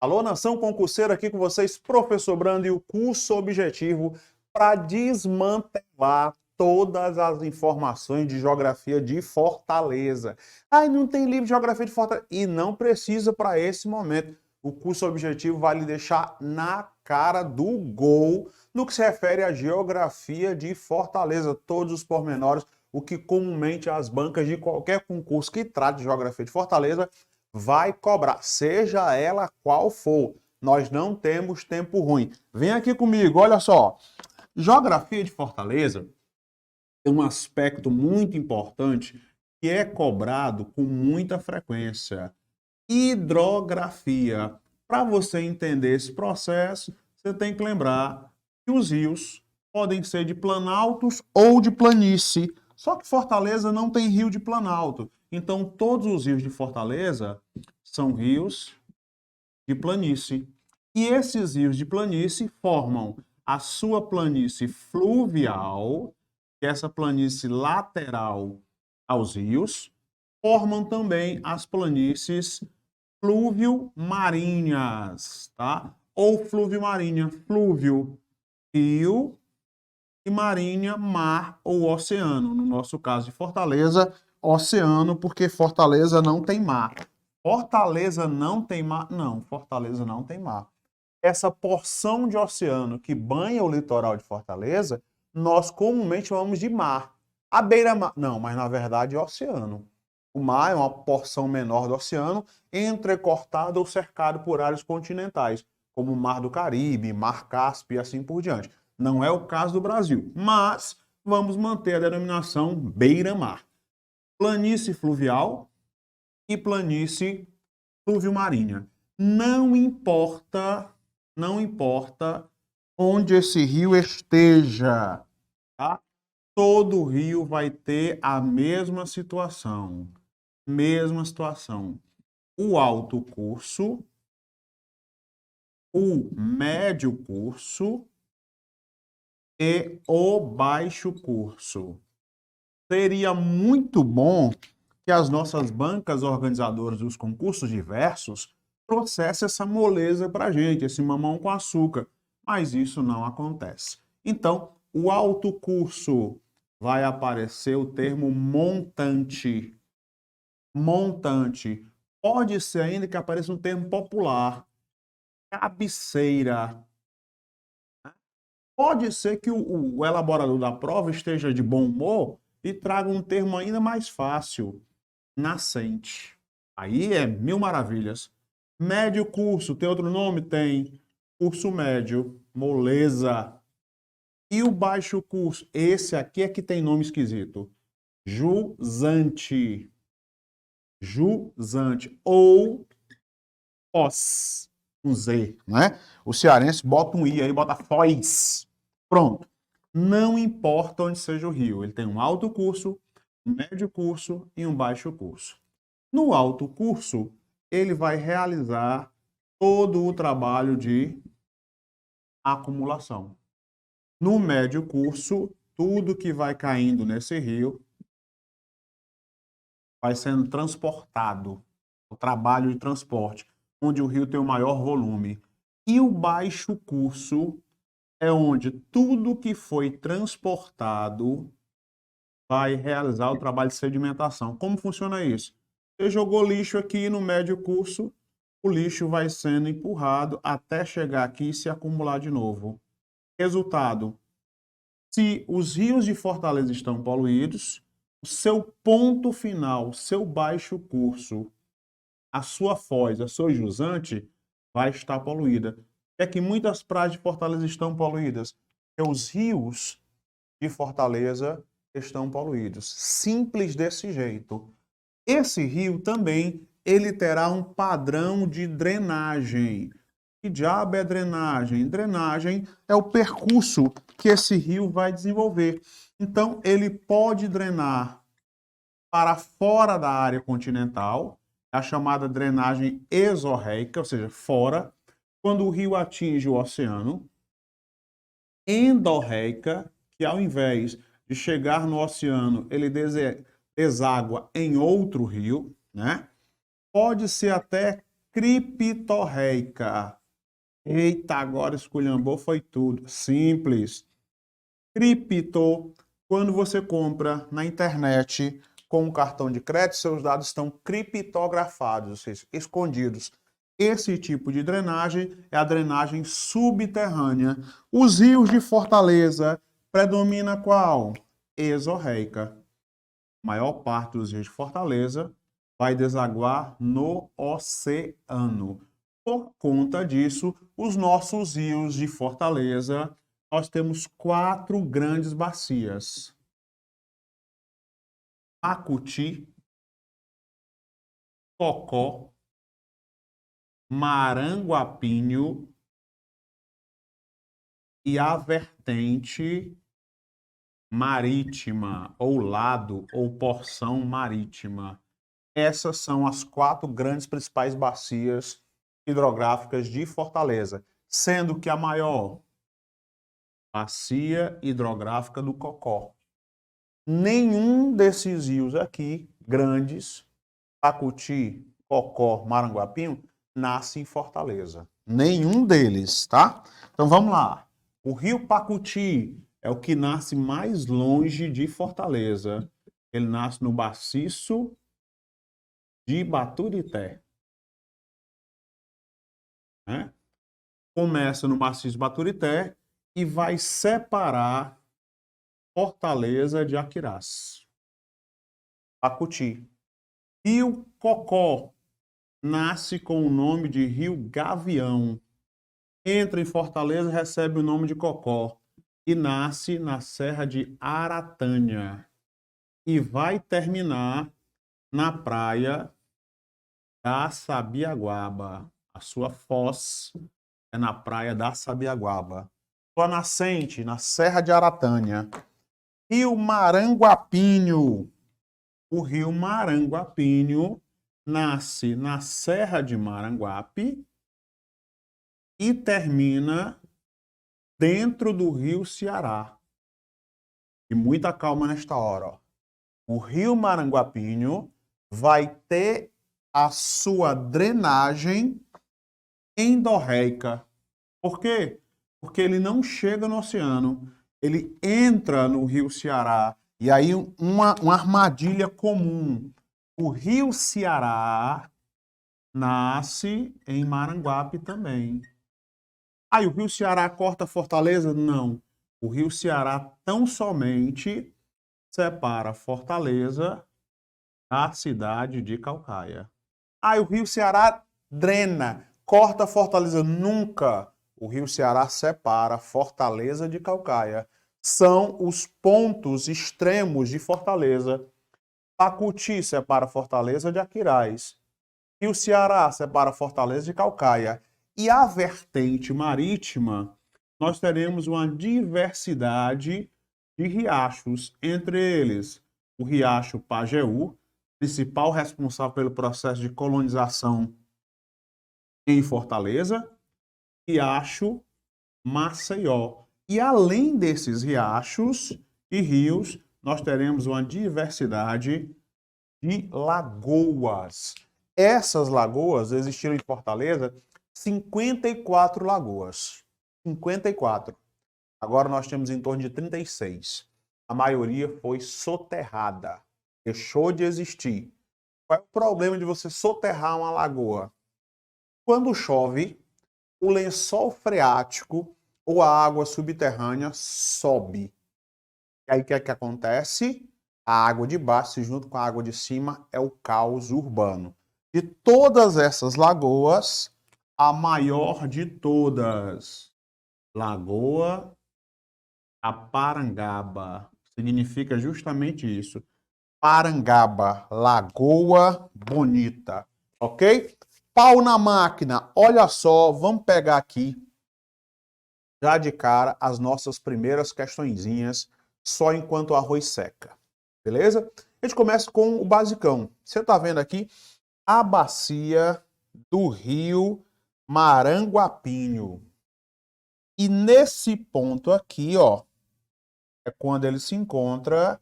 Alô, nação concurseira, aqui com vocês, professor Brando, e o curso objetivo para desmantelar todas as informações de geografia de Fortaleza. Ai, não tem livro de geografia de Fortaleza. E não precisa para esse momento. O curso objetivo vai lhe deixar na cara do gol no que se refere à geografia de Fortaleza, todos os pormenores, o que comumente as bancas de qualquer concurso que trate de geografia de Fortaleza vai cobrar, seja ela qual for. Nós não temos tempo ruim. Vem aqui comigo, olha só. Geografia de Fortaleza tem um aspecto muito importante que é cobrado com muita frequência. Hidrografia. Para você entender esse processo, você tem que lembrar que os rios podem ser de planaltos ou de planície. Só que Fortaleza não tem rio de planalto. Então, todos os rios de Fortaleza são rios de planície. E esses rios de planície formam a sua planície fluvial, que é essa planície lateral aos rios, formam também as planícies fluvio-marinhas, tá? Ou fluvio-marinha, flúvio, rio, e marinha, mar ou oceano. No nosso caso de Fortaleza, oceano, porque Fortaleza não tem mar. Fortaleza não tem mar? Não, Fortaleza não tem mar. Essa porção de oceano que banha o litoral de Fortaleza, nós comumente chamamos de mar. A beira-mar, não, mas na verdade é oceano. O mar é uma porção menor do oceano, entrecortado ou cercado por áreas continentais, como o Mar do Caribe, Mar Cáspio e assim por diante. Não é o caso do Brasil, mas vamos manter a denominação beira-mar. Planície fluvial e planície fluvio-marinha. Não importa onde esse rio esteja, tá? Todo rio vai ter a mesma situação. Mesma situação. O alto curso, o médio curso e o baixo curso. Seria muito bom que as nossas bancas organizadoras dos concursos diversos trouxessem essa moleza para a gente, esse mamão com açúcar, mas isso não acontece. Então, o alto curso vai aparecer o termo montante. Montante. Pode ser ainda que apareça um termo popular. Cabeceira. Pode ser que o elaborador da prova esteja de bom humor e traga um termo ainda mais fácil. Nascente. Aí é mil maravilhas. Médio curso, tem outro nome? Tem. Curso médio, moleza. E o baixo curso? Esse aqui é que tem nome esquisito. Jusante. Jusante. Ou pós. Um Z, não é? O cearense bota um I aí, bota Foz. Pronto. Não importa onde seja o rio. Ele tem um alto curso, um médio curso e um baixo curso. No alto curso, ele vai realizar todo o trabalho de acumulação. No médio curso, tudo que vai caindo nesse rio vai sendo transportado. O trabalho de transporte, onde o rio tem o maior volume. E o baixo curso é onde tudo que foi transportado vai realizar o trabalho de sedimentação. Como funciona isso? Você jogou lixo aqui no médio curso, o lixo vai sendo empurrado até chegar aqui e se acumular de novo. Resultado: se os rios de Fortaleza estão poluídos, o seu ponto final, seu baixo curso, a sua foz, a sua jusante, vai estar poluída. É que muitas praias de Fortaleza estão poluídas, porque os rios de Fortaleza estão poluídos. Simples desse jeito. Esse rio também ele terá um padrão de drenagem. Que diabo é drenagem? Drenagem é o percurso que esse rio vai desenvolver. Então, ele pode drenar para fora da área continental, a chamada drenagem exorreica, ou seja, fora, quando o rio atinge o oceano. Endorreica, que ao invés de chegar no oceano, ele deságua em outro rio, né? Pode ser até criptorreica. Eita, agora esculhambou, foi tudo. Simples. Cripto, quando você compra na internet com um cartão de crédito, seus dados estão criptografados, ou seja, escondidos. Esse tipo de drenagem é a drenagem subterrânea. Os rios de Fortaleza predomina qual? Exorreica. A maior parte dos rios de Fortaleza vai desaguar no oceano. Por conta disso, os nossos rios de Fortaleza, nós temos 4 grandes bacias: Pacuti, Cocó, Maranguapinho e a vertente marítima, ou lado, ou porção marítima. Essas são as 4 grandes principais bacias hidrográficas de Fortaleza, sendo que a maior, bacia hidrográfica do Cocó. Nenhum desses rios aqui, grandes, Pacuti, Cocó, Maranguapinho, nasce em Fortaleza. Nenhum deles, tá? Então vamos lá. O rio Pacuti é o que nasce mais longe de Fortaleza. Ele nasce no Baciço de Baturité, né? Começa no Maciço de Baturité e vai separar Fortaleza de Aquirás. Pacuti. Rio Cocó nasce com o nome de Rio Gavião. Entra em Fortaleza e recebe o nome de Cocó. E nasce na Serra de Aratânia. E vai terminar na praia da Sabiaguaba. A sua foz é na praia da Sabiaguaba. Sua nascente na Serra de Aratânia. Rio Maranguapinho. O rio Maranguapinho nasce na Serra de Maranguape e termina dentro do rio Ceará. E muita calma nesta hora, ó. O rio Maranguapinho vai ter a sua drenagem endorreica. Por quê? Porque ele não chega no oceano, ele entra no rio Ceará. E aí uma armadilha comum. O rio Ceará nasce em Maranguape também. Aí o rio Ceará corta Fortaleza? Não. O rio Ceará tão somente separa Fortaleza da cidade de Caucaia. Aí o rio Ceará drena, corta Fortaleza? Nunca. O rio Ceará separa Fortaleza de Caucaia. São os pontos extremos de Fortaleza. Pacuti separa Fortaleza de Aquiraz. Rio Ceará separa Fortaleza de Caucaia. E a vertente marítima, nós teremos uma diversidade de riachos, entre eles o riacho Pajeú, principal responsável pelo processo de colonização em Fortaleza, riacho Maceió. E além desses riachos e rios, nós teremos uma diversidade de lagoas. Essas lagoas existiram em Fortaleza 54 lagoas. 54. Agora nós temos em torno de 36. A maioria foi soterrada. Deixou de existir. Qual é o problema de você soterrar uma lagoa? Quando chove, o lençol freático ou a água subterrânea sobe. E aí o que é que acontece? A água de baixo, junto com a água de cima, é o caos urbano. De todas essas lagoas, a maior de todas, Lagoa Aparangaba, significa justamente isso. Parangaba, Lagoa Bonita, ok? Pau na máquina, olha só, vamos pegar aqui, já de cara, as nossas primeiras questõezinhas, só enquanto o arroz seca, beleza? A gente começa com o basicão. Você está vendo aqui a bacia do rio Maranguapinho. E nesse ponto aqui, ó, é quando ele se encontra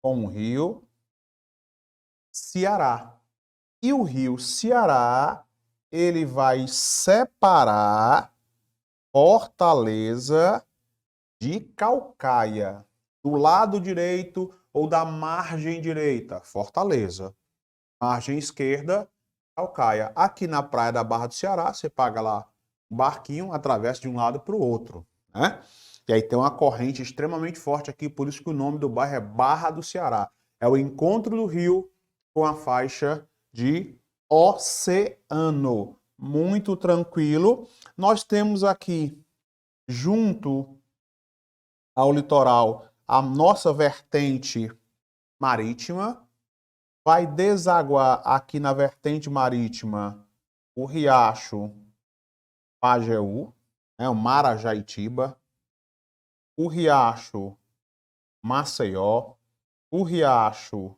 com o rio Ceará. E o rio Ceará, ele vai separar Fortaleza de Caucaia. Do lado direito ou da margem direita, Fortaleza. Margem esquerda, Caucaia. Aqui na praia da Barra do Ceará, você paga lá um barquinho, atravessa de um lado para o outro, né? E aí tem uma corrente extremamente forte aqui, por isso que o nome do bairro é Barra do Ceará. É o encontro do rio com a faixa de oceano. Muito tranquilo. Nós temos aqui, junto ao litoral, a nossa vertente marítima. Vai desaguar aqui na vertente marítima o riacho Pajeú, o Marajaitiba, o riacho Maceió, o riacho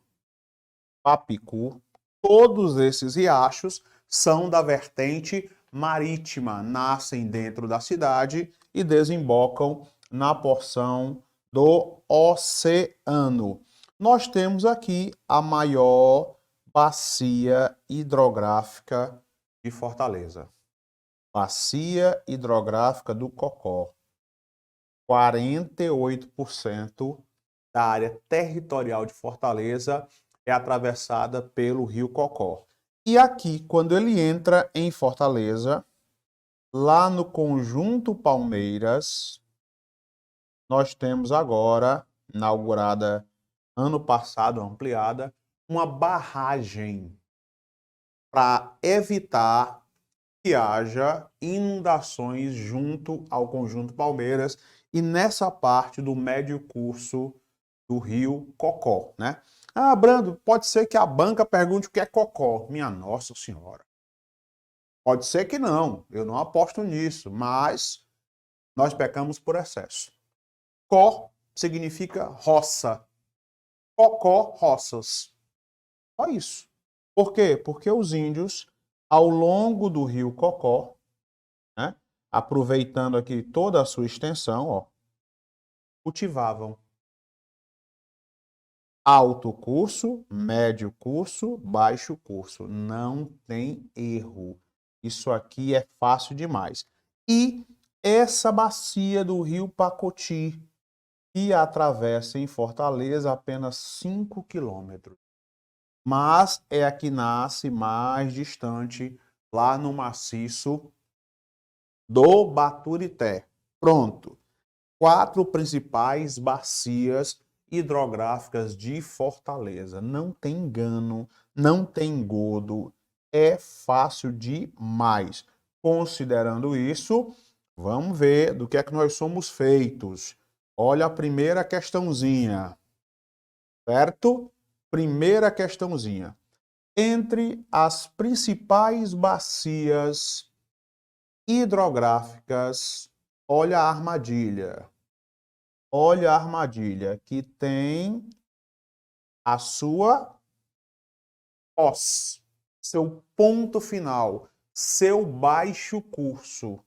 Papicu. Todos esses riachos são da vertente marítima, nascem dentro da cidade e desembocam na porção do oceano. Nós temos aqui a maior bacia hidrográfica de Fortaleza. Bacia hidrográfica do Cocó. 48% da área territorial de Fortaleza é atravessada pelo rio Cocó. E aqui, quando ele entra em Fortaleza, lá no Conjunto Palmeiras, nós temos agora, inaugurada ano passado, ampliada, uma barragem para evitar que haja inundações junto ao Conjunto Palmeiras e nessa parte do médio curso do rio Cocó, né? Ah, Brando, pode ser que a banca pergunte o que é Cocó. Minha Nossa Senhora. Pode ser que não, eu não aposto nisso, mas nós pecamos por excesso. Có significa roça. Cocó, roças. Só isso. Por quê? Porque os índios, ao longo do rio Cocó, né, aproveitando aqui toda a sua extensão, ó, cultivavam alto curso, médio curso, baixo curso. Não tem erro. Isso aqui é fácil demais. E essa bacia do rio Pacoti, que atravessa em Fortaleza apenas 5 quilômetros. Mas é a que nasce mais distante, lá no maciço do Baturité. Pronto. 4 principais bacias hidrográficas de Fortaleza. Não tem engano, não tem engodo, é fácil demais. Considerando isso, vamos ver do que é que nós somos feitos. Olha a primeira questãozinha, certo? Primeira questãozinha. Entre as principais bacias hidrográficas, olha a armadilha. Olha a armadilha, que tem a sua foz, seu ponto final, seu baixo curso.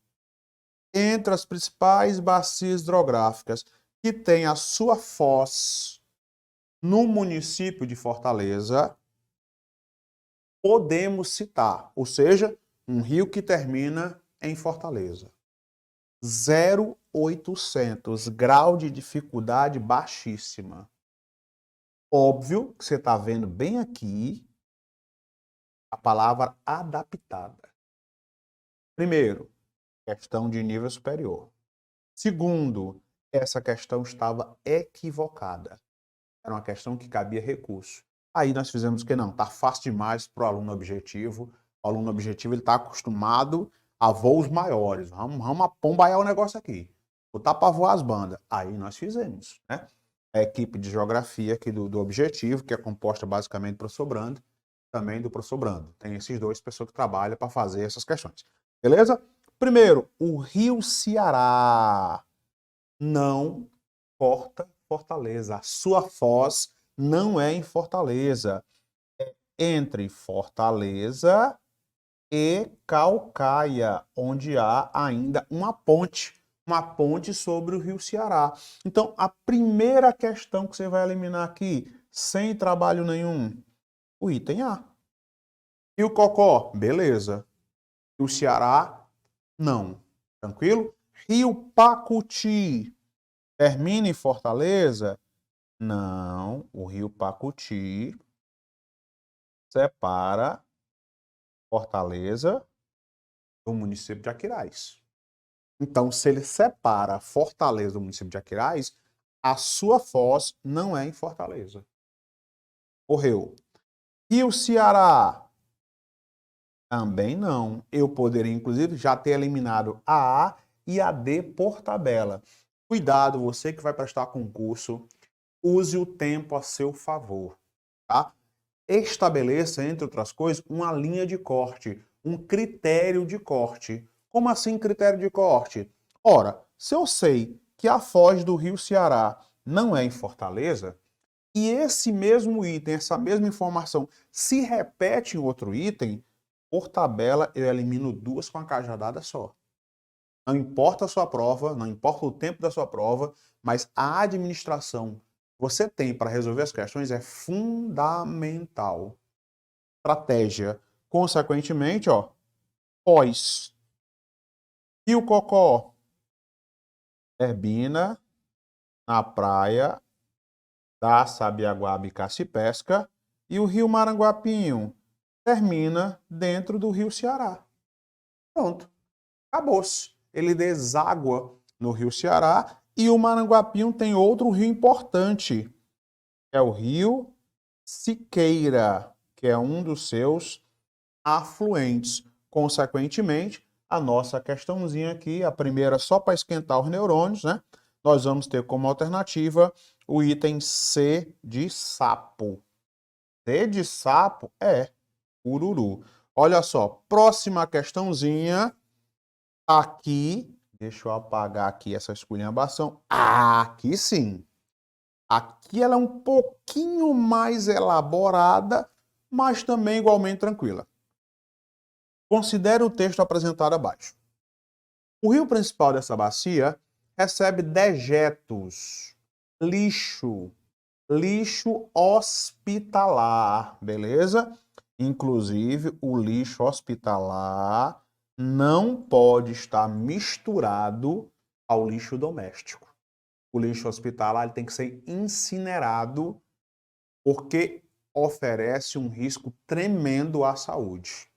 Entre as principais bacias hidrográficas, que tem a sua foz no município de Fortaleza, podemos citar, ou seja, um rio que termina em Fortaleza. 0,800, grau de dificuldade baixíssima. Óbvio que você está vendo bem aqui a palavra adaptada. Primeiro, questão de nível superior. Segundo, essa questão estava equivocada. Era uma questão que cabia recurso. Aí nós fizemos o que não? Está fácil demais para o aluno objetivo. O aluno objetivo está acostumado a voos maiores. Vamos apombaiar o negócio aqui. Botar para voar as bandas. Aí nós fizemos, né? A equipe de geografia aqui do Objetivo, que é composta basicamente do professor Brando, também do professor Brando. Tem esses dois pessoas que trabalham para fazer essas questões. Beleza? Primeiro, o rio Ceará não corta Fortaleza. A sua foz não é em Fortaleza. É entre Fortaleza e Caucaia, onde há ainda uma ponte sobre o rio Ceará. Então, a primeira questão que você vai eliminar aqui, sem trabalho nenhum, o item A. Rio Cocó, beleza. Rio Ceará, não. Tranquilo? Rio Pacuti, termina em Fortaleza? Não. O Rio Pacuti separa Fortaleza do município de Aquiraz. Então, se ele separa Fortaleza do município de Aquiraz, a sua foz não é em Fortaleza. Correu. Rio Ceará? Também não. Eu poderia, inclusive, já ter eliminado a A e a D por tabela. Cuidado, você que vai prestar concurso, use o tempo a seu favor, tá? Estabeleça, entre outras coisas, uma linha de corte, um critério de corte. Como assim critério de corte? Ora, se eu sei que a foz do Rio Ceará não é em Fortaleza, e esse mesmo item, essa mesma informação se repete em outro item, por tabela eu elimino duas com a cajadada só. Não importa a sua prova, não importa o tempo da sua prova, mas a administração que você tem para resolver as questões é fundamental. Estratégia. Consequentemente, ó, pós. Rio Cocó, Terbina, na praia da Sabiaguaba e Cacipesca, e o Rio Maranguapinho termina dentro do Rio Ceará. Pronto, acabou-se. Ele deságua no Rio Ceará e o Maranguapinho tem outro rio importante, que é o Rio Siqueira, que é um dos seus afluentes. Consequentemente, a nossa questãozinha aqui, a primeira só para esquentar os neurônios, né? Nós vamos ter como alternativa o item C de sapo. C de sapo é ururu. Olha só, próxima questãozinha. Aqui, deixa eu apagar aqui essa esculhambação. Aqui sim. Aqui ela é um pouquinho mais elaborada, mas também igualmente tranquila. Considere o texto apresentado abaixo. O rio principal dessa bacia recebe dejetos, lixo hospitalar, beleza? Inclusive, o lixo hospitalar não pode estar misturado ao lixo doméstico. O lixo hospitalar ele tem que ser incinerado porque oferece um risco tremendo à saúde.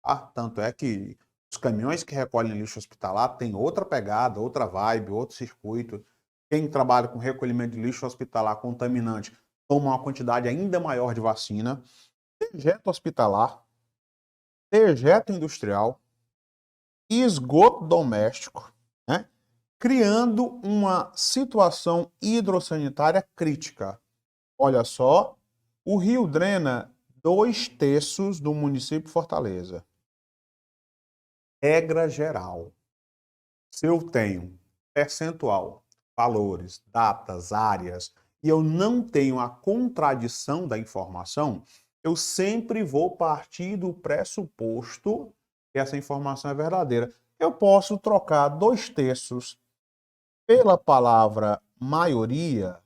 Tá? Tanto é que os caminhões que recolhem lixo hospitalar têm outra pegada, outra vibe, outro circuito. Quem trabalha com recolhimento de lixo hospitalar contaminante toma uma quantidade ainda maior de vacina. Dejeto hospitalar, dejeto industrial, esgoto doméstico, né? Criando uma situação hidrossanitária crítica. Olha só, o rio drena 2/3 do município de Fortaleza. Regra geral. Se eu tenho percentual, valores, datas, áreas, e eu não tenho a contradição da informação, eu sempre vou partir do pressuposto que essa informação é verdadeira. Eu posso trocar 2/3 pela palavra maioria?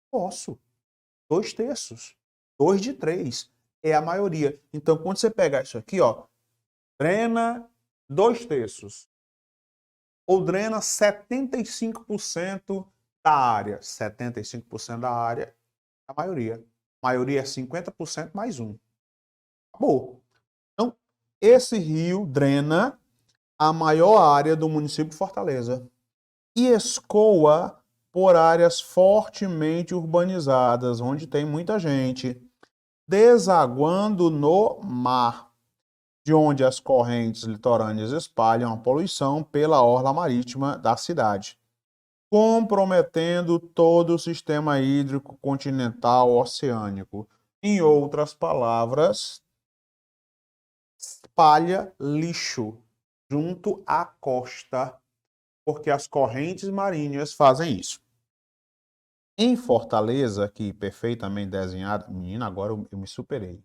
Posso. 2/3. 2 de 3 é a maioria. Então, quando você pegar isso aqui, ó, drena 2/3. Ou drena 75% da área. 75% da área é a maioria. A maioria é 50% mais um. Acabou. Então, esse rio drena a maior área do município de Fortaleza e escoa por áreas fortemente urbanizadas, onde tem muita gente, desaguando no mar, de onde as correntes litorâneas espalham a poluição pela orla marítima da cidade, comprometendo todo o sistema hídrico continental oceânico. Em outras palavras, espalha lixo junto à costa, porque as correntes marinhas fazem isso. Em Fortaleza, aqui perfeitamente desenhado, menina, agora eu me superei.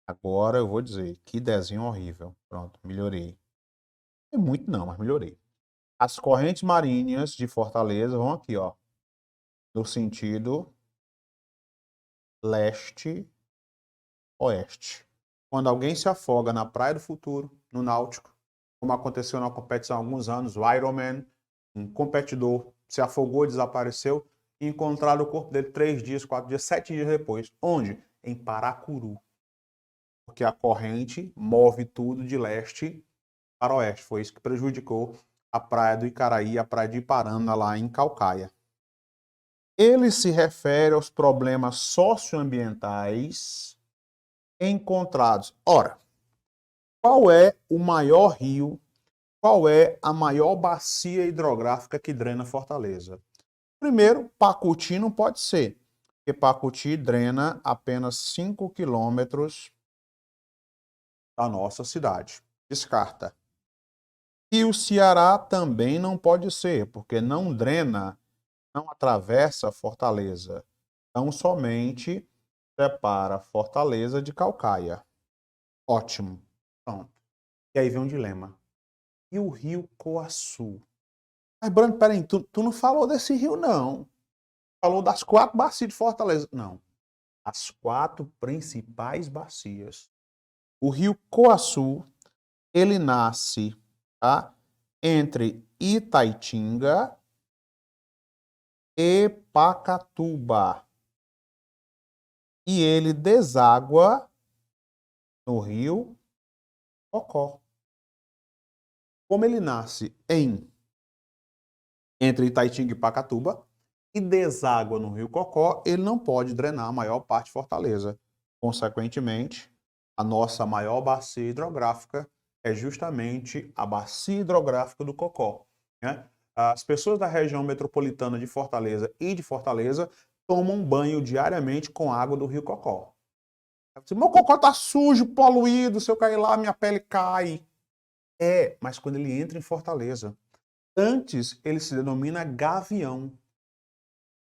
Agora eu vou dizer, que desenho horrível. Pronto, melhorei. É muito não, mas melhorei. As correntes marinhas de Fortaleza vão aqui, ó, no sentido leste-oeste. quando alguém se afoga na Praia do Futuro, no Náutico, como aconteceu na competição há alguns anos, o Ironman, um competidor se afogou, desapareceu, e encontraram o corpo dele 3 dias, 4 dias, 7 dias depois. Onde? Em Paracuru. Porque a corrente move tudo de leste para oeste. Foi isso que prejudicou a praia do Icaraí, a praia de Iparana, lá em Caucaia. Ele se refere aos problemas socioambientais encontrados. Ora, qual é o maior rio, qual é a maior bacia hidrográfica que drena Fortaleza? Primeiro, Pacuti não pode ser, porque Pacuti drena apenas 5 quilômetros da nossa cidade. Descarta. E o Ceará também não pode ser, porque não drena, não atravessa Fortaleza. Então, somente separa Fortaleza de Caucaia. Ótimo. Pronto. E aí vem um dilema. E o rio Coaçu? Mas, Brando, peraí, tu não falou desse rio, não. Falou das 4 bacias de Fortaleza. Não. As 4 principais bacias. O rio Coaçu, ele nasce, tá, entre Itaitinga e Pacatuba. E ele deságua no rio Cocó. Como ele nasce entre Itaitinga e Pacatuba e deságua no rio Cocó, ele não pode drenar a maior parte de Fortaleza. Consequentemente, a nossa maior bacia hidrográfica é justamente a bacia hidrográfica do Cocó, né? As pessoas da região metropolitana de Fortaleza e de Fortaleza tomam banho diariamente com água do rio Cocó. Meu cocó tá sujo, poluído, se eu cair lá, minha pele cai. É, mas quando ele entra em Fortaleza, antes ele se denomina Gavião,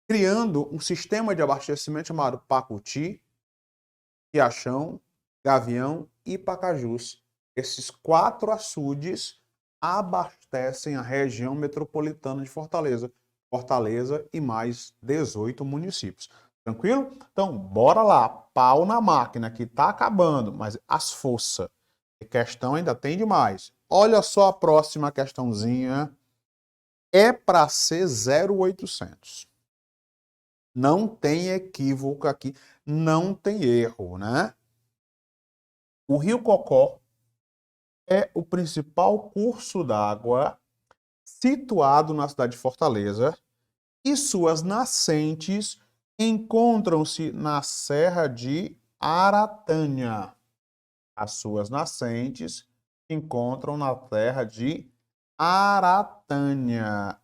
criando um sistema de abastecimento chamado Pacuti, Riachão, Gavião e Pacajus. Esses 4 açudes abastecem a região metropolitana de Fortaleza. Fortaleza e mais 18 municípios. Tranquilo? Então, bora lá. Pau na máquina que tá acabando, mas as forças. A questão ainda tem demais. Olha só a próxima questãozinha. É para ser 0800. Não tem equívoco aqui, não tem erro, né? O Rio Cocó é o principal curso d'água situado na cidade de Fortaleza e suas nascentes encontram-se na Serra de Aratânia. As suas nascentes se encontram na terra de Aratânia,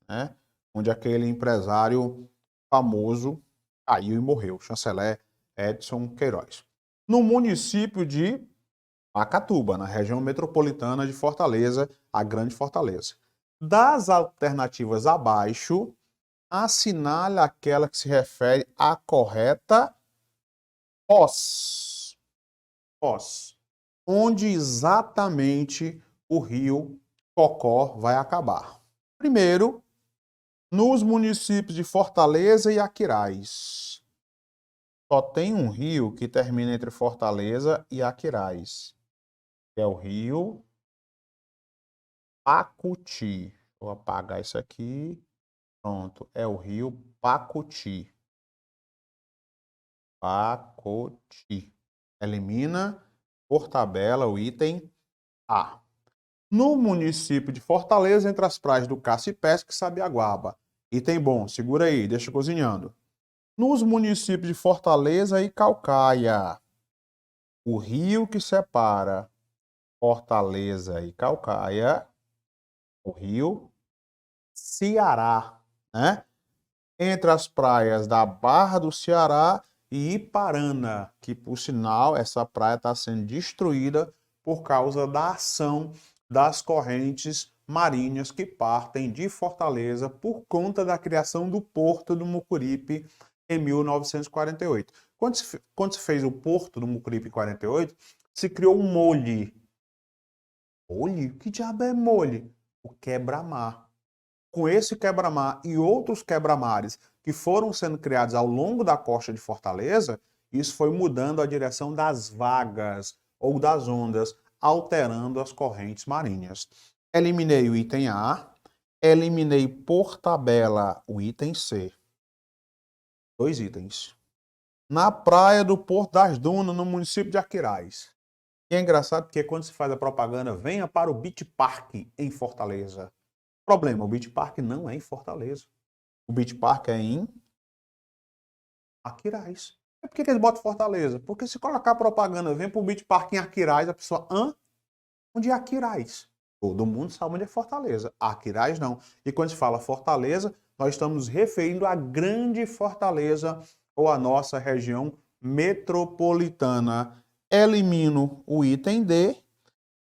né? Onde aquele empresário famoso caiu e morreu, chanceler Edson Queiroz. No município de Pacatuba, na região metropolitana de Fortaleza, a Grande Fortaleza. Das alternativas abaixo, assinale aquela que se refere à correta Foz. Foz. Onde exatamente o rio Cocó vai acabar. Primeiro, nos municípios de Fortaleza e Aquiraz. Só tem um rio que termina entre Fortaleza e Aquiraz, que é o rio Pacuti. Vou apagar isso aqui. Pronto, é o rio Pacuti. Pacuti. Elimina por tabela o item A. No município de Fortaleza, entre as praias do Caça e Pesca e Sabiaguaba. Item bom, segura aí, deixa cozinhando. Nos municípios de Fortaleza e Caucaia, o rio que separa Fortaleza e Caucaia, o rio Ceará, né? Entre as praias da Barra do Ceará e Iparana, que por sinal essa praia está sendo destruída por causa da ação das correntes marinhas que partem de Fortaleza por conta da criação do Porto do Mucuripe em 1948. Quando se fez o Porto do Mucuripe em 48, se criou um molhe. Molhe? Que diabo é molhe? O quebra-mar. Com esse quebra-mar e outros quebra-mares que foram sendo criados ao longo da costa de Fortaleza, Isso foi mudando a direção das vagas ou das ondas, alterando as correntes marinhas. Eliminei o item A, eliminei por tabela o item C. 2 itens. Na praia do Porto das Dunas, no município de Aquiraz. E é engraçado porque quando se faz a propaganda, venha para o Beach Park em Fortaleza. Problema, o Beach Park não é em Fortaleza. O Beach Park é em Aquiraz. E por que eles botam Fortaleza? Porque se colocar propaganda, vem para o Beach Park em Aquiraz, a pessoa, onde é Aquiraz? Todo mundo sabe onde é Fortaleza. Aquiraz não. E quando se fala Fortaleza, nós estamos nos referindo à grande Fortaleza ou à nossa região metropolitana. Elimino o item D.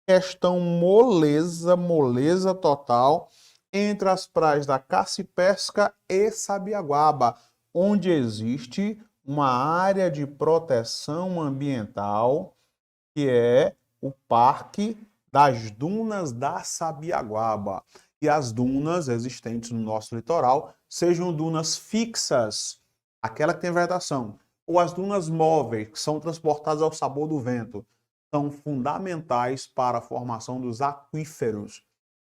Questão moleza, moleza total, entre as praias da Cacipesca e Sabiaguaba, onde existe uma área de proteção ambiental, que é o Parque das Dunas da Sabiaguaba. E as dunas existentes no nosso litoral, sejam dunas fixas, aquela que tem vedação, ou as dunas móveis, que são transportadas ao sabor do vento, são fundamentais para a formação dos aquíferos,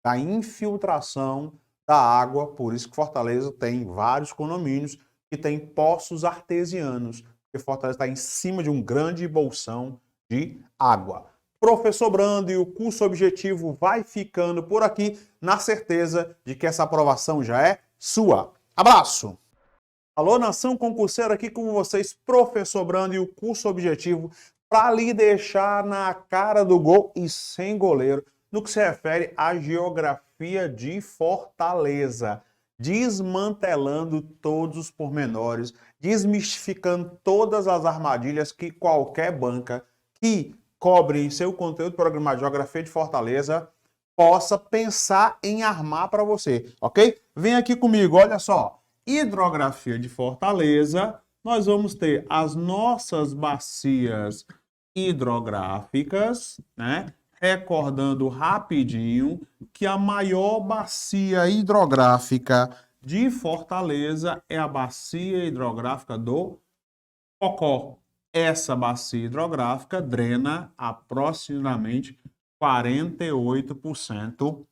da infiltração da água, por isso que Fortaleza tem vários condomínios que têm poços artesianos, porque Fortaleza está em cima de um grande bolsão de água. Professor Brando, e o curso objetivo vai ficando por aqui, na certeza de que essa aprovação já é sua. Abraço! Alô, nação concurseira, aqui com vocês, professor Brando, e o curso objetivo para lhe deixar na cara do gol e sem goleiro no que se refere à geografia de Fortaleza, desmantelando todos os pormenores, desmistificando todas as armadilhas que qualquer banca que cobre em seu conteúdo programado de Geografia de Fortaleza possa pensar em armar para você, ok? Vem aqui comigo, olha só. Hidrografia de Fortaleza, nós vamos ter as nossas bacias hidrográficas, né? Recordando rapidinho que a maior bacia hidrográfica de Fortaleza é a bacia hidrográfica do Pocó. Essa bacia hidrográfica drena aproximadamente 48%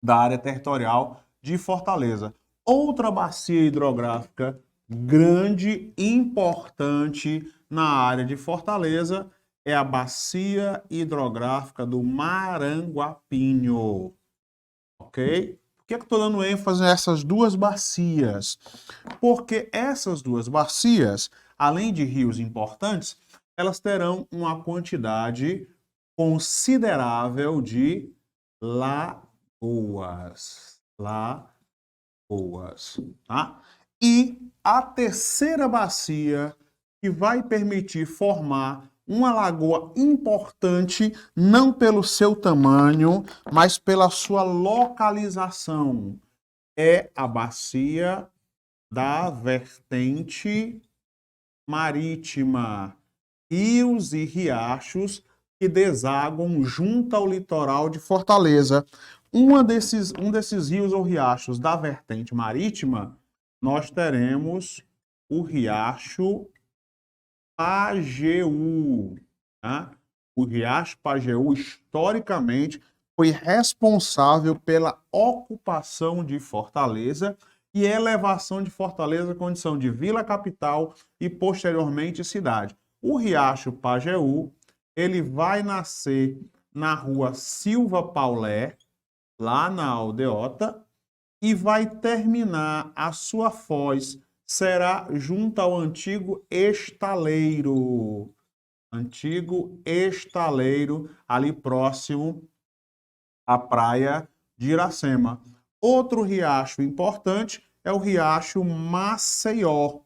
da área territorial de Fortaleza. Outra bacia hidrográfica grande, importante na área de Fortaleza é a bacia hidrográfica do Maranguapinho. Ok? Por que eu estou dando ênfase nessas duas bacias? Porque essas duas bacias, além de rios importantes, elas terão uma quantidade considerável de lagoas. Lagoas, tá? E a terceira bacia que vai permitir formar uma lagoa importante, não pelo seu tamanho, mas pela sua localização, é a bacia da vertente marítima. Rios e riachos que desaguam junto ao litoral de Fortaleza. Um desses rios ou riachos da vertente marítima, nós teremos o riacho Pajeú. Tá? O riacho Pajeú, historicamente, foi responsável pela ocupação de Fortaleza e elevação de Fortaleza à condição de vila capital e, posteriormente, cidade. O riacho Pajeú, ele vai nascer na rua Silva Paulé, lá na Aldeota, e vai terminar a sua foz, será junto ao antigo estaleiro. Antigo estaleiro, ali próximo à praia de Iracema. Outro riacho importante é o riacho Maceió.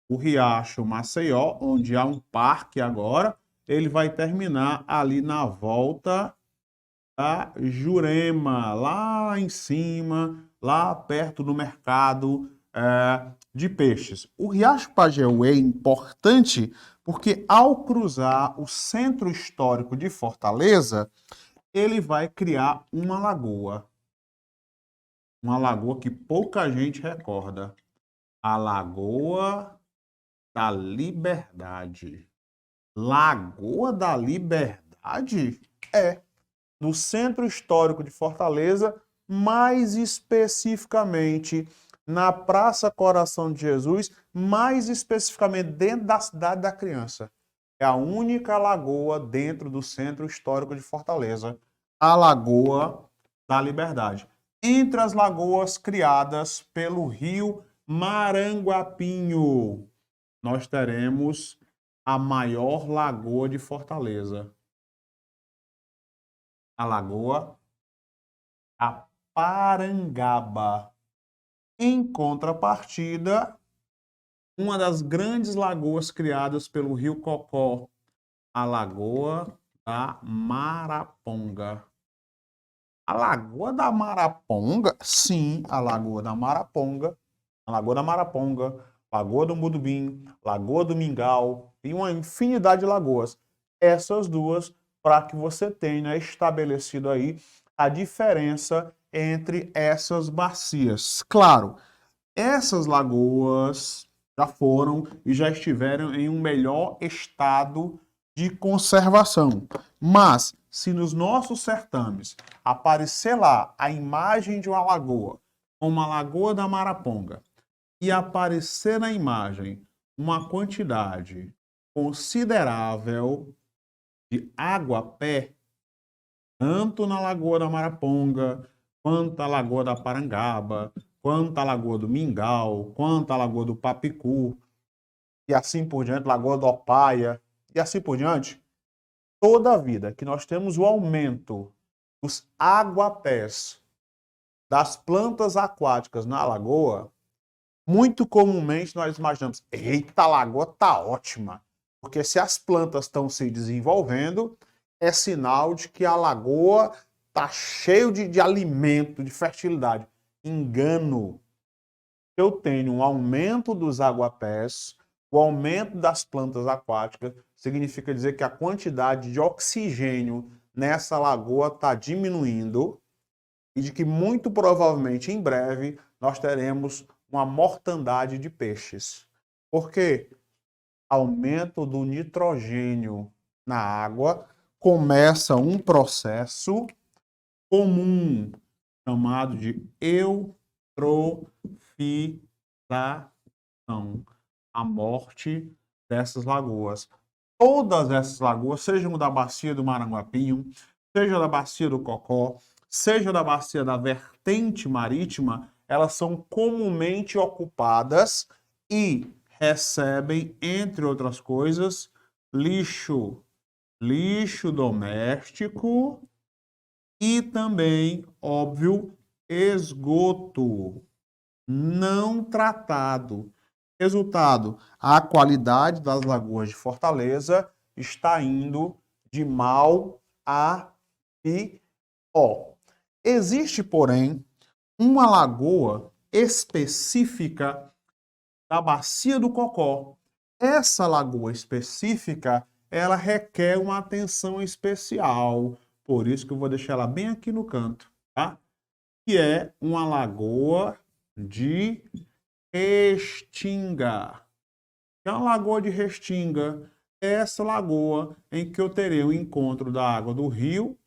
O riacho Maceió, onde há um parque agora, ele vai terminar ali na volta da Jurema, lá em cima, lá perto do mercado de peixes. O riacho Pajeú é importante porque ao cruzar o centro histórico de Fortaleza, ele vai criar uma lagoa. Uma lagoa que pouca gente recorda. A Lagoa da Liberdade. Lagoa da Liberdade? É, no Centro Histórico de Fortaleza, mais especificamente na Praça Coração de Jesus, mais especificamente dentro da Cidade da Criança. É a única lagoa dentro do Centro Histórico de Fortaleza, a Lagoa da Liberdade. Entre as lagoas criadas pelo rio Maranguapinho, nós teremos a maior lagoa de Fortaleza, a Lagoa da Parangaba. Em contrapartida, uma das grandes lagoas criadas pelo rio Cocó, a Lagoa da Maraponga. A Lagoa da Maraponga? Sim, a Lagoa da Maraponga. A Lagoa da Maraponga, Lagoa do Mudubim, Lagoa do Mingau e uma infinidade de lagoas. Essas duas, para que você tenha estabelecido aí a diferença entre essas bacias. Claro, essas lagoas já foram e já estiveram em um melhor estado de conservação. Mas, se nos nossos certames aparecer lá a imagem de uma lagoa, como a Lagoa da Maraponga, e aparecer na imagem uma quantidade considerável de água-pé, tanto na Lagoa da Maraponga, quanto a Lagoa da Parangaba, quanto a Lagoa do Mingau, quanto a Lagoa do Papicu, e assim por diante, Lagoa do Opaia, e assim por diante, toda a vida que nós temos o aumento dos aguapés das plantas aquáticas na lagoa, muito comumente nós imaginamos, eita, a lagoa tá ótima, porque se as plantas estão se desenvolvendo, é sinal de que a lagoa tá cheio de alimento, de fertilidade. Engano. Eu tenho um aumento dos aguapés, o aumento das plantas aquáticas, significa dizer que a quantidade de oxigênio nessa lagoa está diminuindo e de que muito provavelmente em breve nós teremos uma mortandade de peixes. Por quê? Aumento do nitrogênio na água, começa um processo comum chamado de eutrofização, a morte dessas lagoas. Todas essas lagoas, sejam da bacia do Maranguapinho, seja da bacia do Cocó, seja da bacia da vertente marítima, elas são comumente ocupadas e recebem, entre outras coisas, lixo, lixo doméstico e também, óbvio, esgoto não tratado. Resultado, a qualidade das lagoas de Fortaleza está indo de mal a pior. Existe, porém, uma lagoa específica da Bacia do Cocó. Essa lagoa específica, ela requer uma atenção especial. Por isso que eu vou deixar ela bem aqui no canto, tá? Que é uma lagoa de Restinga. É uma lagoa de Restinga. É essa lagoa em que eu terei o encontro da água do rio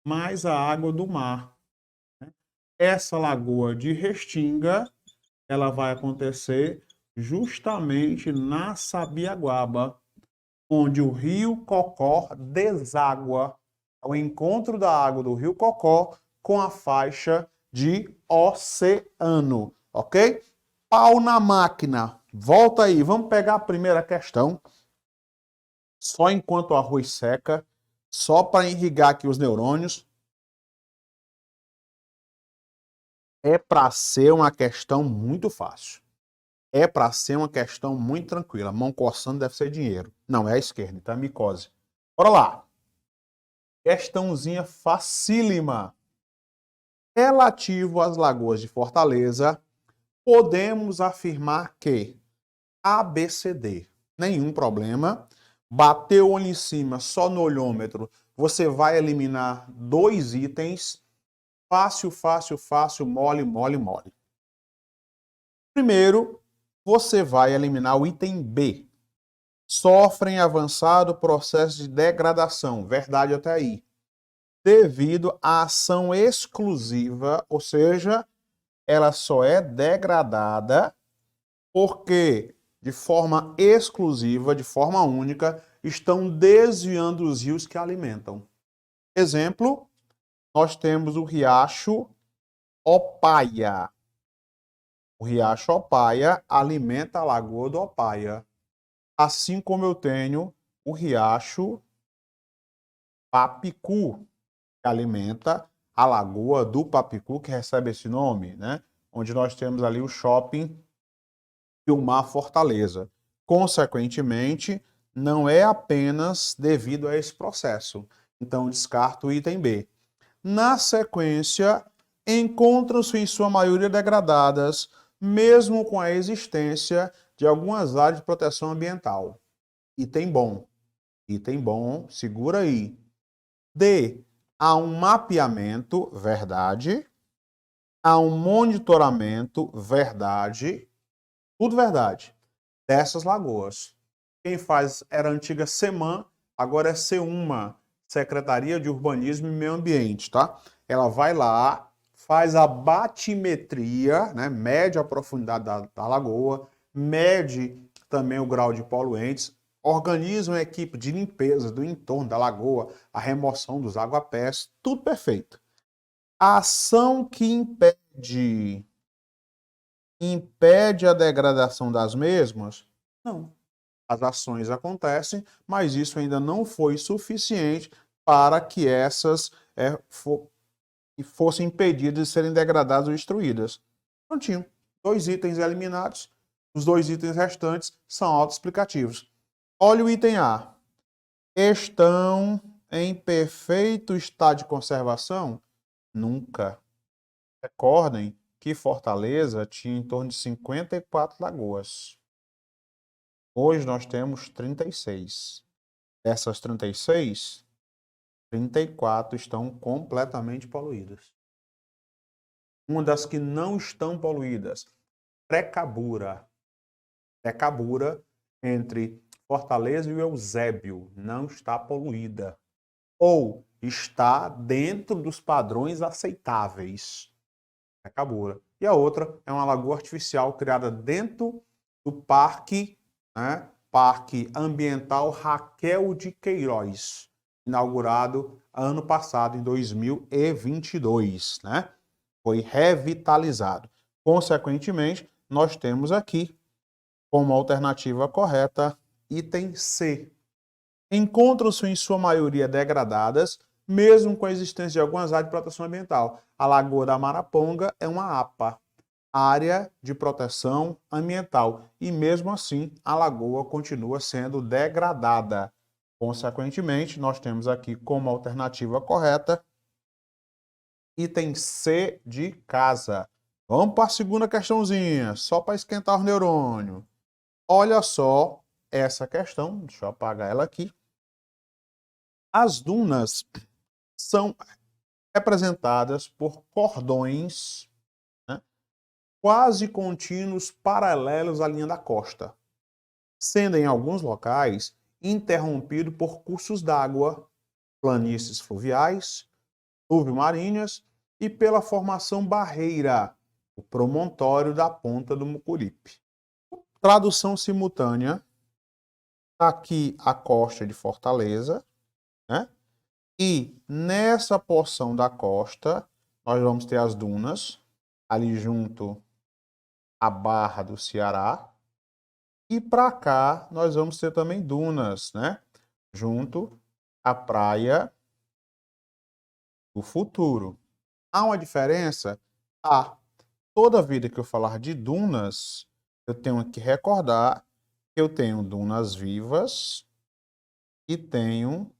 mais a água do mar. Essa lagoa de Restinga, ela vai acontecer justamente na Sabiaguaba, onde o rio Cocó deságua ao encontro da água do rio Cocó com a faixa de oceano, ok? Pau na máquina. Volta aí, vamos pegar a primeira questão. Só enquanto o arroz seca, só para irrigar aqui os neurônios. É para ser uma questão muito fácil. É para ser uma questão muito tranquila. Mão coçando deve ser dinheiro. Não, é a esquerda, então é micose. Bora lá. Questãozinha facílima. Relativo às lagoas de Fortaleza, podemos afirmar que ABCD, nenhum problema. Bateu o olho em cima só no olhômetro, você vai eliminar 2 itens. Fácil, fácil, fácil, mole, mole, mole. Primeiro, você vai eliminar o item B. sofrem avançado processo de degradação. Verdade até aí. Devido à ação exclusiva, ou seja, ela só é degradada porque, de forma exclusiva, de forma única, estão desviando os rios que alimentam. Exemplo, nós temos o riacho Opaia. O riacho Opaia alimenta a lagoa do Opaia. Assim como eu tenho o riacho Papicu, que alimenta a lagoa do Papicu, que recebe esse nome, né? Onde nós temos ali o shopping Filmar Fortaleza. Consequentemente, não é apenas devido a esse processo. Então, descarto o item B. Na sequência, encontram-se em sua maioria degradadas, mesmo com a existência de algumas áreas de proteção ambiental. Item bom, segura aí. D. Há um mapeamento, verdade. Há um monitoramento, verdade. Tudo verdade. Dessas lagoas. Quem faz era a antiga SEMAN, agora é SEUMA, Secretaria de Urbanismo e Meio Ambiente, tá? Ela vai lá, faz a batimetria, né? Mede a profundidade da lagoa, mede também o grau de poluentes, organiza uma equipe de limpeza do entorno da lagoa, a remoção dos aguapés, tudo perfeito. A ação que impede a degradação das mesmas? Não. As ações acontecem, mas isso ainda não foi suficiente para que essas fossem impedidas de serem degradadas ou destruídas. Prontinho. 2 itens eliminados. Os 2 itens restantes são autoexplicativos. Olha o item A. Estão em perfeito estado de conservação? Nunca. Recordem que Fortaleza tinha em torno de 54 lagoas. Hoje nós temos 36. Dessas 36, 34 estão completamente poluídas. Uma das que não estão poluídas, Precabura. Precabura, entre Fortaleza e o Eusébio, não está poluída. Ou está dentro dos padrões aceitáveis. Precabura. E a outra é uma lagoa artificial criada dentro do parque, né? Parque Ambiental Raquel de Queiroz, inaugurado ano passado, em 2022, né? Foi revitalizado. Consequentemente, nós temos aqui, como alternativa correta, item C. Encontram-se em sua maioria degradadas, mesmo com a existência de algumas áreas de proteção ambiental. A Lagoa da Maraponga é uma APA, área de proteção ambiental, e mesmo assim a lagoa continua sendo degradada. Consequentemente, nós temos aqui como alternativa correta item C de casa. Vamos para a segunda questãozinha, só para esquentar o neurônio. Olha só essa questão, deixa eu apagar ela aqui. As dunas são representadas por cordões, né, quase contínuos paralelos à linha da costa, sendo em alguns locais interrompido por cursos d'água, planícies fluviais, pluvio-marinhas e pela formação barreira, o promontório da Ponta do Mucuripe. Tradução simultânea, aqui a costa de Fortaleza, né? E nessa porção da costa, nós vamos ter as dunas, ali junto à Barra do Ceará. E para cá, nós vamos ter também dunas, né? Junto à Praia do Futuro. Há uma diferença? Há. Toda vida que eu falar de dunas, eu tenho que recordar que eu tenho dunas vivas e tenho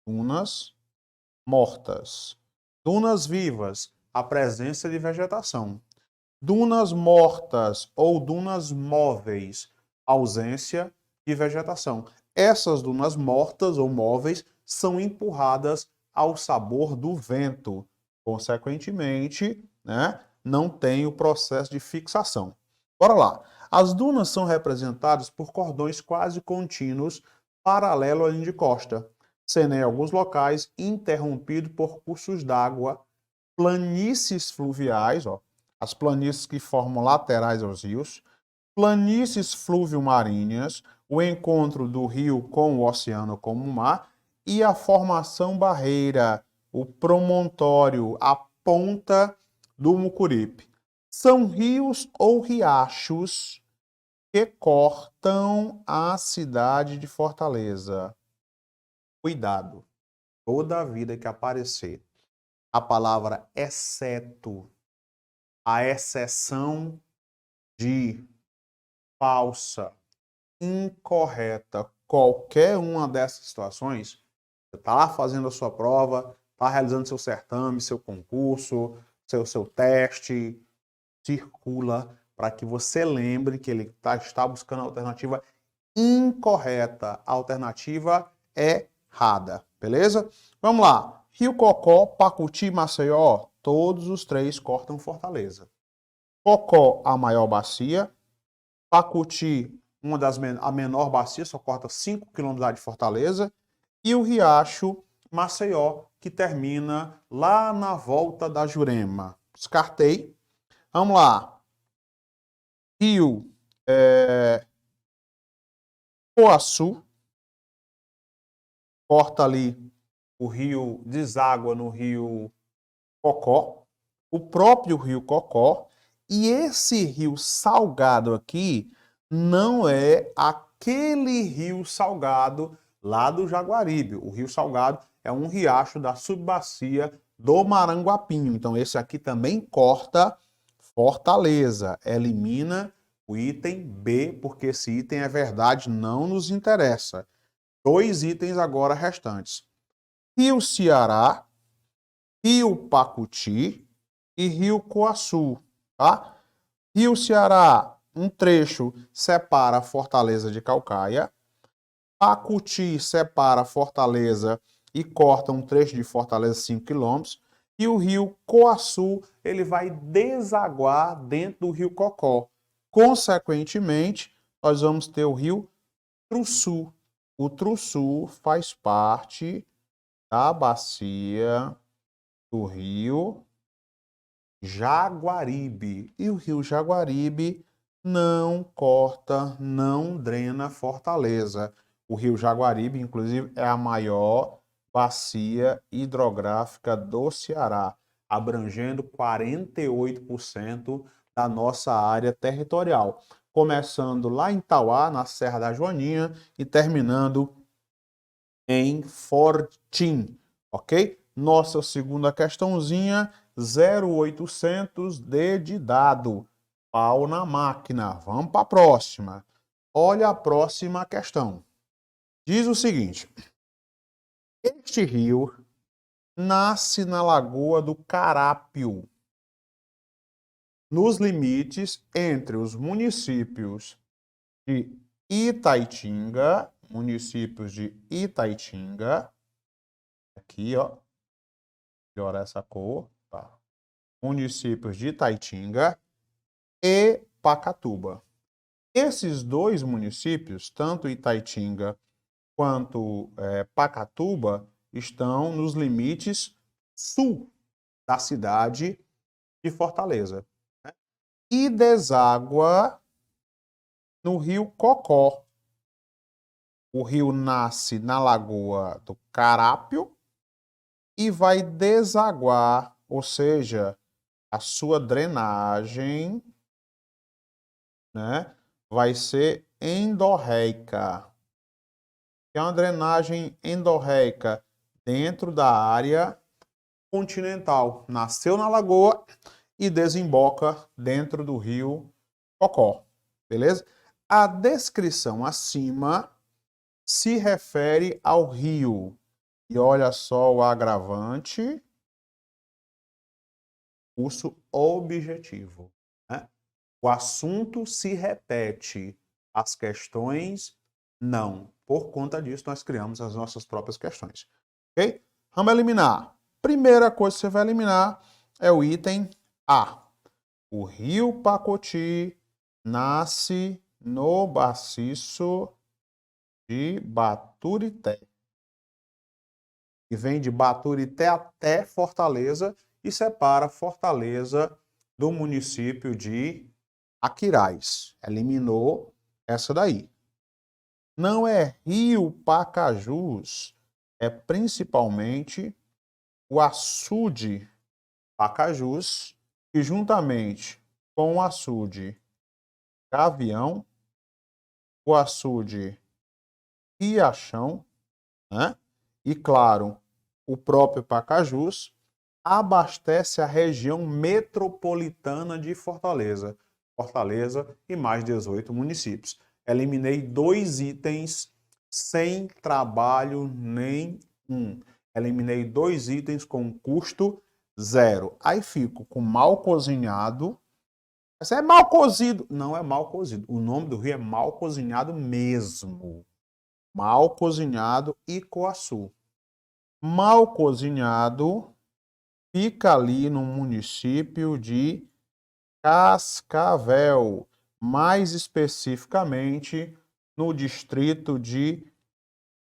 dunas mortas. Dunas vivas, a presença de vegetação. Dunas mortas ou dunas móveis, ausência de vegetação. Essas dunas mortas ou móveis são empurradas ao sabor do vento. Consequentemente, né, não tem o processo de fixação. Bora lá. As dunas são representadas por cordões quase contínuos paralelo à linha de costa, sendo em alguns locais interrompido por cursos d'água, planícies fluviais, ó, as planícies que formam laterais aos rios, planícies fluvio-marinhas, o encontro do rio com o oceano como o mar e a formação barreira, o promontório, a ponta do Mucuripe. São rios ou riachos que cortam a cidade de Fortaleza. Cuidado, toda a vida que aparecer a palavra exceto, a exceção de, falsa, incorreta, qualquer uma dessas situações, você está lá fazendo a sua prova, está realizando seu certame, seu concurso, seu teste, circula para que você lembre que ele está buscando a alternativa incorreta, a alternativa errada, beleza? Vamos lá. Rio Cocó, Pacuti, Maceió, todos os três cortam Fortaleza. Cocó, a maior bacia. Pacuti, a menor bacia, só corta 5 km de Fortaleza. E o Riacho Maceió, que termina lá na volta da Jurema. Descartei. Vamos lá. Rio Poaçu, corta ali o rio, deságua no rio Cocó, o próprio rio Cocó, e esse rio salgado aqui não é aquele rio salgado lá do Jaguaribe. O rio Salgado é um riacho da subbacia do Maranguapinho. Então esse aqui também corta Fortaleza. Elimina o item B, porque esse item é verdade, não nos interessa. 2 itens agora restantes. Rio Ceará, Rio Pacuti e Rio Coaçu, tá? Rio Ceará, um trecho separa Fortaleza de Caucaia. Pacuti separa Fortaleza e corta um trecho de Fortaleza 5 km. E o rio Coaçu, ele vai desaguar dentro do rio Cocó. Consequentemente, nós vamos ter o rio Truçu. O Truçu faz parte da bacia do rio Jaguaribe. E o rio Jaguaribe não corta, não drena Fortaleza. O rio Jaguaribe, inclusive, é a maior bacia hidrográfica do Ceará, abrangendo 48% da nossa área territorial, começando lá em Tauá, na Serra da Joaninha, e terminando em Fortim, ok? Nossa segunda questãozinha, 0800 D de dado. Pau na máquina. Vamos para a próxima. Olha a próxima questão. Diz o seguinte: este rio nasce na Lagoa do Carápio, nos limites entre os municípios de Itaitinga, aqui, ó, melhorar essa cor, tá? Municípios de Itaitinga e Pacatuba. Esses dois municípios, tanto Itaitinga quanto Pacatuba, estão nos limites sul da cidade de Fortaleza, né? E deságua no rio Cocó. O rio nasce na Lagoa do Carápio e vai desaguar, ou seja, a sua drenagem, né, vai ser endorreica. É uma drenagem endorreica dentro da área continental. Nasceu na lagoa e desemboca dentro do rio Cocó. Beleza? A descrição acima se refere ao rio. E olha só o agravante, curso objetivo, né? O assunto se repete, as questões não. Por conta disso, nós criamos as nossas próprias questões. Ok? Vamos eliminar. Primeira coisa que você vai eliminar é o item A. O rio Pacoti nasce no maciço de Baturité. E vem de Baturité até Fortaleza e separa Fortaleza do município de Aquiraz. Eliminou essa daí. Não é Rio Pacajus, é principalmente o açude Pacajus, que juntamente com o açude Gavião, o açude Riachão, né? E claro, o próprio Pacajus abastece a região metropolitana de Fortaleza. Fortaleza e mais 18 municípios. Eliminei 2 itens sem trabalho nenhum. Eliminei 2 itens com custo zero. Aí fico com mal cozinhado. Mas é mal cozido. Não é mal cozido. O nome do rio é mal cozinhado mesmo. Mal cozinhado Icoaçu. Mal cozinhado fica ali no município de Cascavel, mais especificamente no distrito de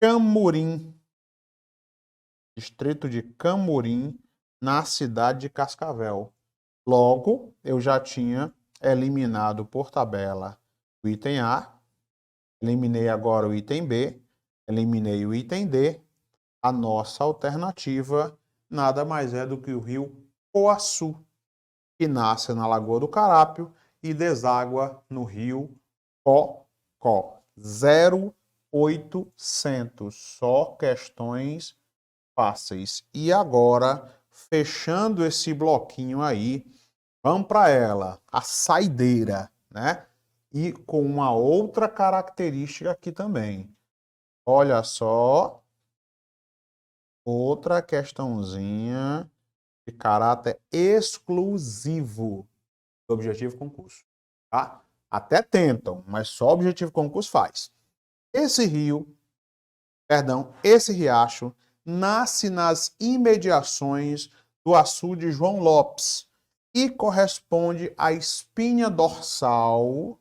Camurim. Distrito de Camurim, na cidade de Cascavel. Logo, eu já tinha eliminado por tabela o item A, eliminei agora o item B, eliminei o item D. A nossa alternativa nada mais é do que o rio Coaçu, que nasce na Lagoa do Carápio e deságua no rio Cocó. 0800. Só questões fáceis. E agora, fechando esse bloquinho aí, vamos para ela, a saideira, né? E com uma outra característica aqui também. Olha só, outra questãozinha de caráter exclusivo do objetivo concurso, tá? Até tentam, mas só o objetivo concurso faz. Esse riacho nasce nas imediações do açude João Lopes e corresponde à espinha dorsal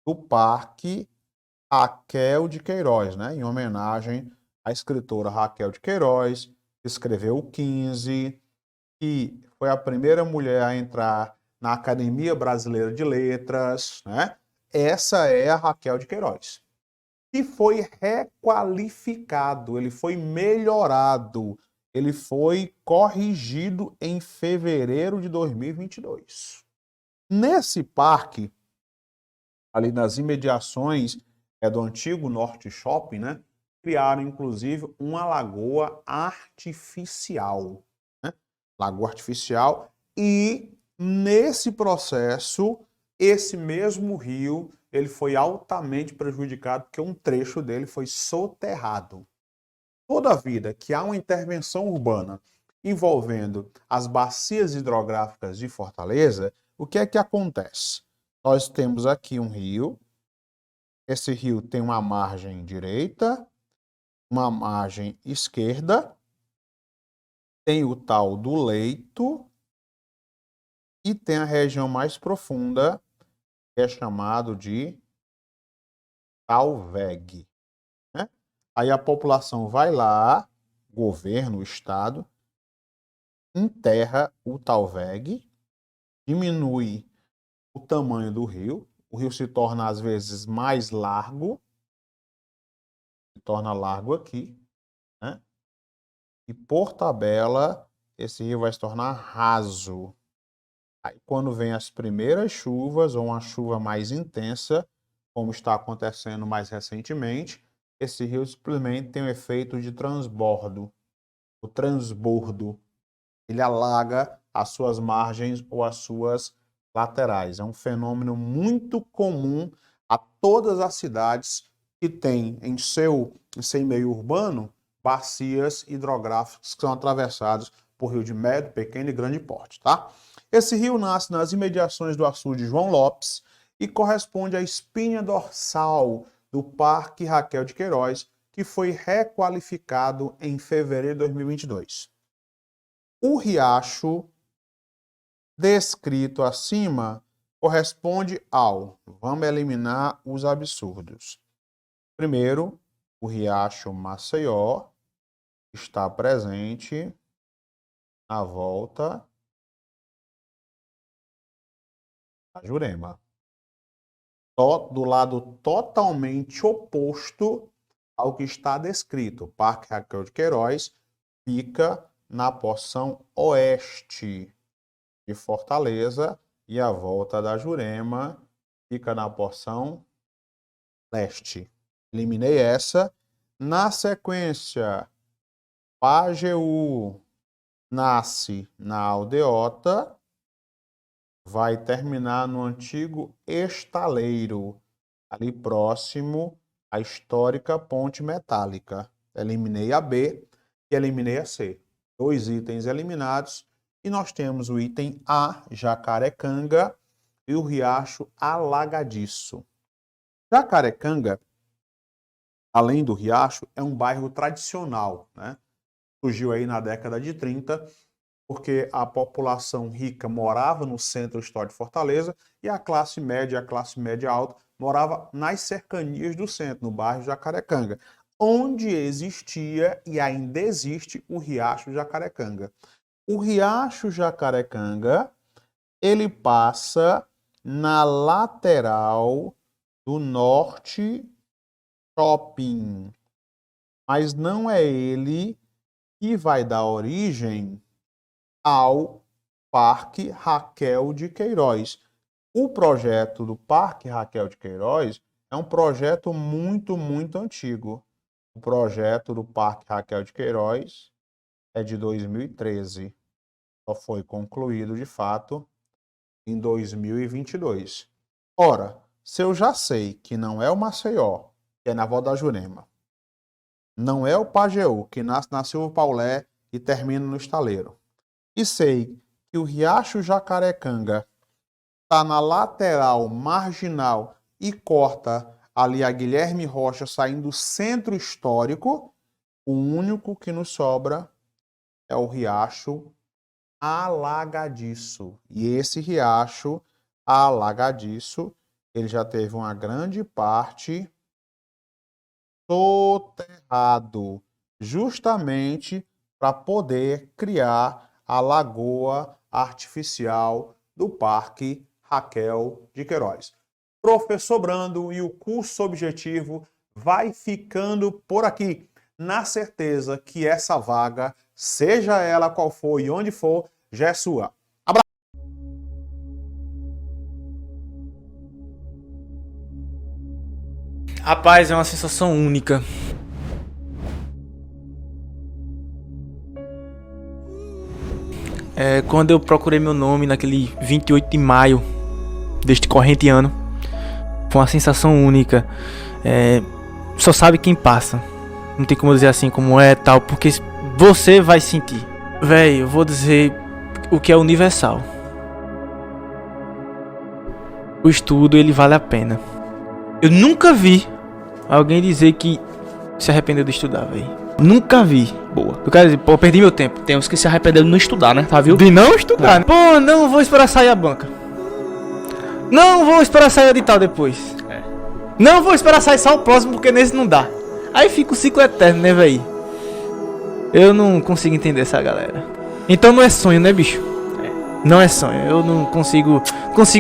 do Parque Raquel de Queiroz, né? Em homenagem à escritora Raquel de Queiroz, que escreveu o 15, que foi a primeira mulher a entrar na Academia Brasileira de Letras, né? Essa é a Raquel de Queiroz. E foi requalificado, ele foi melhorado, ele foi corrigido em fevereiro de 2022. Nesse parque, ali nas imediações do antigo Norte Shopping, né? Criaram, inclusive, uma lagoa artificial. Né? Lagoa artificial. E, nesse processo, esse mesmo rio ele foi altamente prejudicado porque um trecho dele foi soterrado. Toda vida que há uma intervenção urbana envolvendo as bacias hidrográficas de Fortaleza, o que é que acontece? Nós temos aqui um rio, esse rio tem uma margem direita, uma margem esquerda, tem o tal do leito e tem a região mais profunda, que é chamado de Talveg. Né? Aí a população vai lá, governo, o Estado, enterra o Talveg, diminui o tamanho do rio, o rio se torna às vezes mais largo, se torna largo aqui, né? E por tabela, esse rio vai se tornar raso. Aí quando vem as primeiras chuvas, ou uma chuva mais intensa, como está acontecendo mais recentemente, esse rio simplesmente tem o efeito de transbordo. O transbordo, ele alaga as suas margens ou as suas laterais. É um fenômeno muito comum a todas as cidades que têm em seu meio urbano bacias hidrográficas que são atravessadas por rio de médio, pequeno e grande porte, tá? Esse rio nasce nas imediações do açude João Lopes e corresponde à espinha dorsal do Parque Raquel de Queiroz, que foi requalificado em fevereiro de 2022. O riacho descrito acima corresponde ao... Vamos eliminar os absurdos. Primeiro, o riacho Maceió está presente na volta da Jurema. Do lado totalmente oposto ao que está descrito. O Parque Raquel de Queiroz fica na porção oeste de Fortaleza e a volta da Jurema fica na porção leste. Eliminei essa. Na sequência, Pajeú nasce na Aldeota, vai terminar no antigo estaleiro, ali próximo à histórica Ponte Metálica. Eliminei a B e eliminei a C. 2 itens eliminados. E nós temos o item A, Jacarecanga, e o Riacho Alagadiço. Jacarecanga, além do riacho, é um bairro tradicional, né? Surgiu aí na década de 30, porque a população rica morava no centro histórico de Fortaleza e a classe média alta morava nas cercanias do centro, no bairro Jacarecanga, onde existia e ainda existe o Riacho Jacarecanga. O Riacho Jacarecanga, ele passa na lateral do Norte Shopping, mas não é ele que vai dar origem ao Parque Raquel de Queiroz. O projeto do Parque Raquel de Queiroz é um projeto muito antigo. O projeto do Parque Raquel de Queiroz é de 2013. Só foi concluído, de fato, em 2022. Ora, se eu já sei que não é o Maceió, que é na Volta da Jurema, não é o Pajeú, que nasce na Silva Paulé e termina no Estaleiro, e sei que o Riacho Jacarecanga está na lateral marginal e corta ali a Guilherme Rocha saindo do centro histórico, o único que nos sobra é o Riacho Alagadiço. E esse Riacho Alagadiço, ele já teve uma grande parte soterrado, justamente para poder criar a lagoa artificial do Parque Raquel de Queiroz. Professor Brando e o curso objetivo vai ficando por aqui, na certeza que essa vaga, seja ela qual for e onde for, já é sua. Rapaz, é uma sensação única. Quando eu procurei meu nome naquele 28 de maio deste corrente ano, foi uma sensação única. Só sabe quem passa. Não tem como dizer assim como é tal, porque você vai sentir. Véi, eu vou dizer o que é universal. O estudo, ele vale a pena. Eu nunca vi alguém dizer que se arrependeu de estudar, velho. Nunca vi. Boa. Eu quero dizer, pô, perdi meu tempo. Tem uns que se arrependeram de não estudar, né? Tá, viu? De não estudar. Né? Pô, não vou esperar sair a banca. Não vou esperar sair o edital depois. Não vou esperar sair só o próximo, porque nesse não dá. Aí fica o ciclo eterno, né, velho? Eu não consigo entender essa galera. Então não é sonho, né, bicho? Não é sonho. Eu não consigo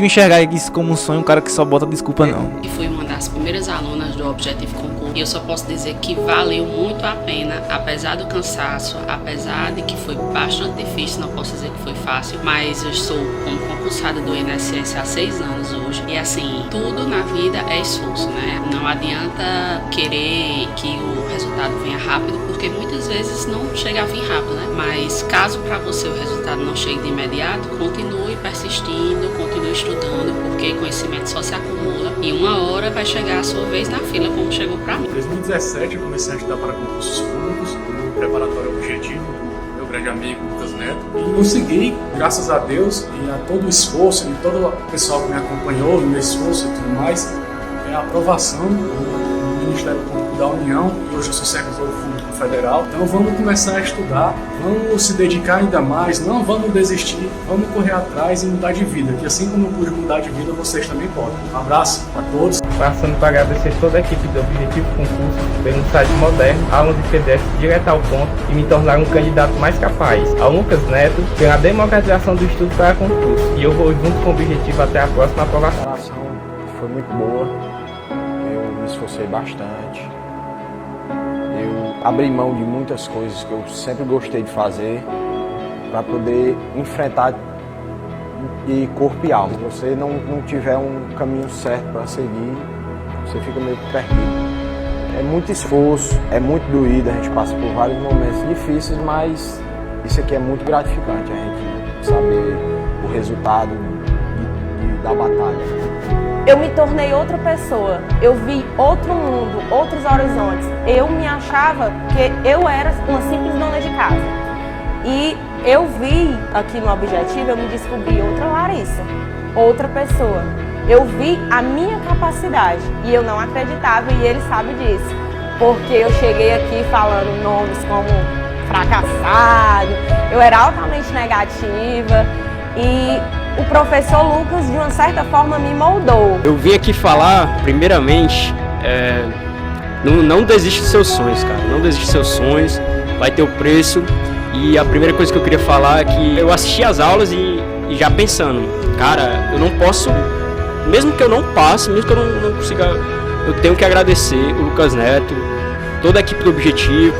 enxergar isso como um sonho, um cara que só bota desculpa, não. E fui uma das primeiras alunas do Objetivo Concurso. E eu só posso dizer que valeu muito a pena, apesar do cansaço, apesar de que foi bastante difícil, não posso dizer que foi fácil, mas eu estou como concursada do INSS há 6 anos hoje. E assim, tudo na vida é esforço, né? Não adianta querer que o resultado venha rápido, porque muitas vezes não chega a vir rápido, né? Mas caso para você o resultado não chegue de imediato, continue persistindo, continue estudando, porque conhecimento só se acumula e uma hora vai chegar a sua vez na fila, como chegou para mim. Em 2017 eu comecei a estudar para concursos públicos, no preparatório objetivo, do meu grande amigo Lucas Neto, e consegui, graças a Deus e a todo o esforço e todo o pessoal que me acompanhou no meu esforço e tudo mais, a aprovação do Ministério Público da União, e hoje eu sou servidor público Federal. Então vamos começar a estudar, vamos se dedicar ainda mais, não vamos desistir, vamos correr atrás e mudar de vida, que assim como eu pude mudar de vida, vocês também podem. Um abraço a todos. Passando para agradecer toda a equipe do Objetivo Concurso pelo site moderno, aulas de PDF direto ao ponto e me tornar um candidato mais capaz. Ao Lucas Neto pela democratização do estudo para concurso. E eu vou junto com o Objetivo até a próxima aprovação. A preparação foi muito boa, eu me esforcei bastante, eu abri mão de muitas coisas que eu sempre gostei de fazer para poder enfrentar de corpo e alma. Se você não tiver um caminho certo para seguir, você fica meio perdido. É muito esforço, é muito doído, a gente passa por vários momentos difíceis, mas isso aqui é muito gratificante, a gente saber o resultado da batalha. Eu me tornei outra pessoa, eu vi outro mundo, outros horizontes. Eu me achava que eu era uma simples dona de casa. E eu vi aqui no Objetivo, eu me descobri outra Larissa, outra pessoa. Eu vi a minha capacidade e eu não acreditava e ele sabe disso. Porque eu cheguei aqui falando nomes como fracassado, eu era altamente negativa e o professor Lucas, de uma certa forma, me moldou. Eu vim aqui falar, primeiramente, não desiste dos seus sonhos, cara. Não desiste dos seus sonhos, vai ter o preço. E a primeira coisa que eu queria falar é que eu assisti às aulas e já pensando, cara, eu não posso, mesmo que eu não passe, mesmo que eu não consiga, eu tenho que agradecer o Lucas Neto, toda a equipe do Objetivo,